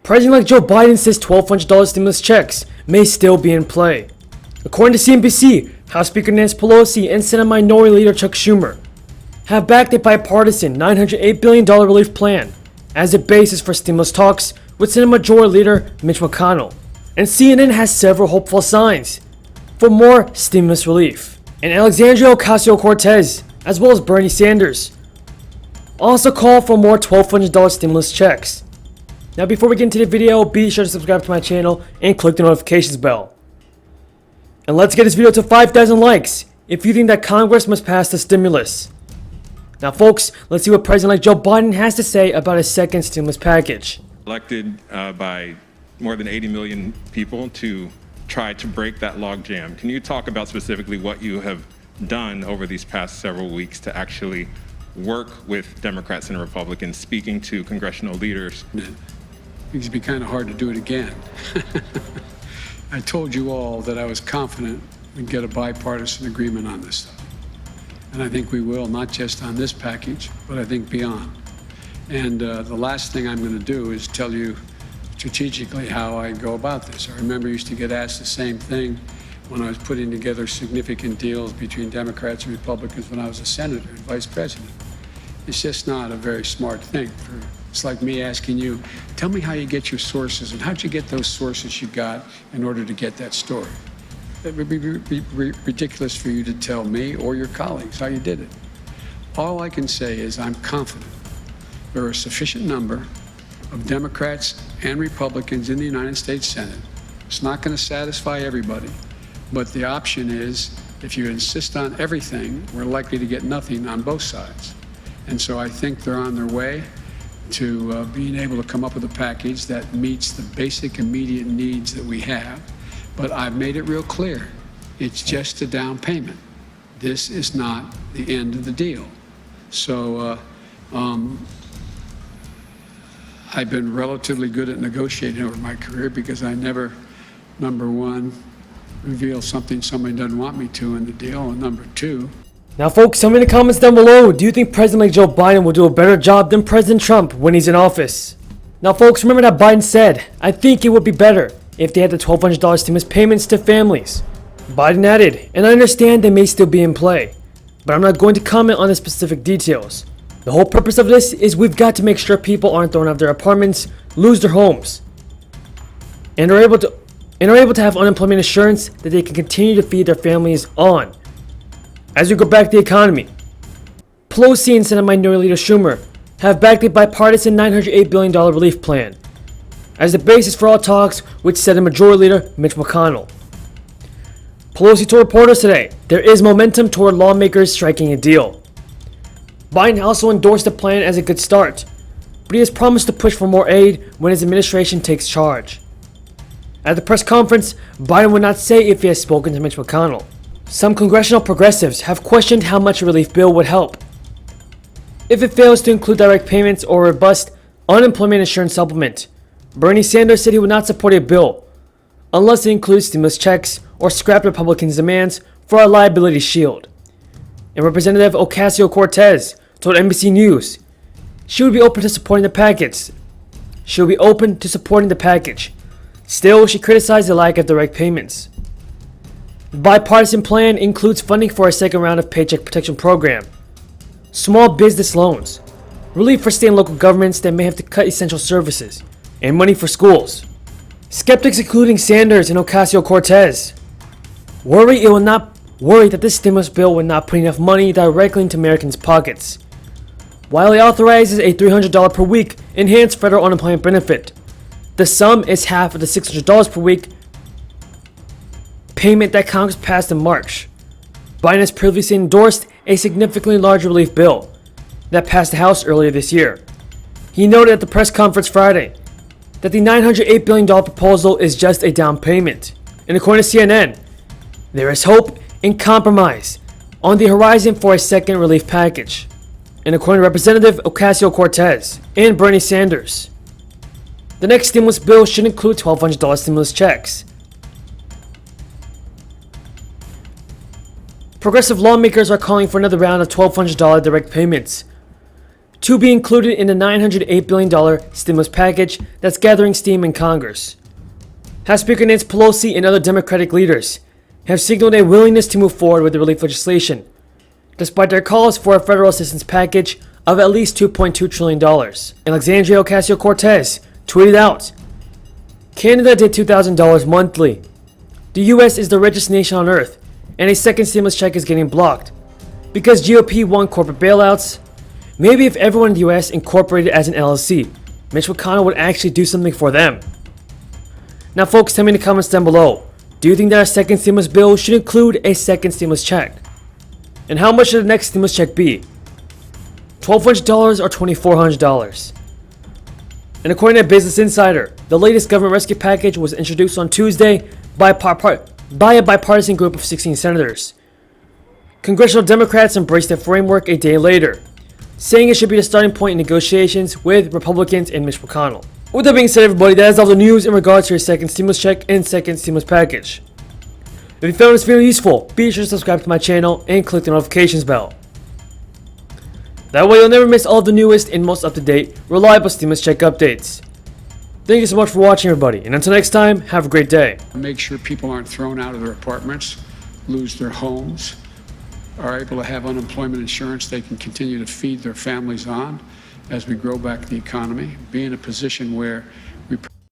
President-elect Joe Biden says $1,200 stimulus checks may still be in play. According to CNBC, House Speaker Nancy Pelosi and Senate Minority Leader Chuck Schumer have backed a bipartisan $908 billion relief plan as a basis for stimulus talks with Senate Majority Leader Mitch McConnell. And CNN has several hopeful signs for more stimulus relief. And Alexandria Ocasio-Cortez, as well as Bernie Sanders, also call for more $1,200 stimulus checks. Now before we get into the video, be sure to subscribe to my channel and click the notifications bell. And let's get this video to 5,000 likes if you think that Congress must pass the stimulus. Now folks, let's see what President-elect Joe Biden has to say about his second stimulus package. Elected by more than 80 million people to try to break that logjam. Can you talk about specifically what you have done over these past several weeks to actually work with Democrats and Republicans, speaking to congressional leaders? It'd be kind of hard to do it again. I told you all that I was confident we'd get a bipartisan agreement on this stuff. And I think we will, not just on this package, but I think beyond. And the last thing I'm going to do is tell you strategically how I go about this. I remember I used to get asked the same thing when I was putting together significant deals between Democrats and Republicans when I was a senator and vice president. It's just not a very smart thing. It's like me asking you, tell me how you get your sources and how'd you get those sources you got in order to get that story. It would be ridiculous for you to tell me or your colleagues how you did it. All I can say is I'm confident there are a sufficient number of Democrats and Republicans in the United States Senate. It's not going to satisfy everybody, but the option is if you insist on everything, we're likely to get nothing on both sides. And so I think they're on their way to being able to come up with a package that meets the basic immediate needs that we have. But I've made it real clear, it's just a down payment. This is not the end of the deal. So I've been relatively good at negotiating over my career because I never, number one, reveal something somebody doesn't want me to in the deal, and number two. Now folks, tell me in the comments down below, do you think President-elect Joe Biden will do a better job than President Trump when he's in office? Now folks, remember that Biden said, I think it would be better if they had the $1,200 stimulus payments to families. Biden added, and I understand they may still be in play, but I'm not going to comment on the specific details. The whole purpose of this is we've got to make sure people aren't thrown out of their apartments, lose their homes, and are able to have unemployment insurance that they can continue to feed their families on as we go back to the economy. Pelosi and Senate Minority Leader Schumer have backed a bipartisan $908 billion relief plan as the basis for all talks with Senate Majority Leader Mitch McConnell. Pelosi told reporters today there is momentum toward lawmakers striking a deal. Biden also endorsed the plan as a good start, but he has promised to push for more aid when his administration takes charge. At the press conference, Biden would not say if he has spoken to Mitch McConnell. Some congressional progressives have questioned how much a relief bill would help if it fails to include direct payments or a robust unemployment insurance supplement. Bernie Sanders said he would not support a bill unless it includes stimulus checks or scrap Republicans' demands for a liability shield. And Representative Ocasio-Cortez told NBC News she would be open to supporting the package. Still, she criticized the lack of direct payments. The bipartisan plan includes funding for a second round of Paycheck Protection Program, small business loans, relief for state and local governments that may have to cut essential services, and money for schools. Skeptics including Sanders and Ocasio-Cortez worry that this stimulus bill would not put enough money directly into Americans' pockets. While it authorizes a $300 per week enhanced federal unemployment benefit, the sum is half of the $600 per week payment that Congress passed in March. Biden has previously endorsed a significantly larger relief bill that passed the House earlier this year. He noted at the press conference Friday that the $908 billion proposal is just a down payment. And according to CNN, there is hope and compromise on the horizon for a second relief package. And according to Representative Ocasio-Cortez and Bernie Sanders, the next stimulus bill should include $1,200 stimulus checks. Progressive lawmakers are calling for another round of $1,200 direct payments. to be included in the $908 billion stimulus package that's gathering steam in Congress. House Speaker Nancy Pelosi and other Democratic leaders have signaled a willingness to move forward with the relief legislation, despite their calls for a federal assistance package of at least $2.2 trillion. Alexandria Ocasio-Cortez tweeted out, "Canada did $2,000 monthly. The US is the richest nation on earth, and a second stimulus check is getting blocked. Because GOP won corporate bailouts, maybe if everyone in the US incorporated as an LLC, Mitch McConnell would actually do something for them." Now folks, tell me in the comments down below, do you think that our second stimulus bill should include a second stimulus check? And how much should the next stimulus check be? $1,200 or $2,400? And according to Business Insider, the latest government rescue package was introduced on Tuesday by a bipartisan group of 16 senators. Congressional Democrats embraced the framework a day later, saying it should be the starting point in negotiations with Republicans and Mitch McConnell. With that being said, everybody, that is all the news in regards to your second stimulus check and second stimulus package. If you found this video useful, be sure to subscribe to my channel and click the notifications bell. That way you'll never miss all the newest and most up-to-date, reliable stimulus check updates. Thank you so much for watching, everybody, and until next time, have a great day. Make sure people aren't thrown out of their apartments, lose their homes, are able to have unemployment insurance they can continue to feed their families on as we grow back the economy, be in a position where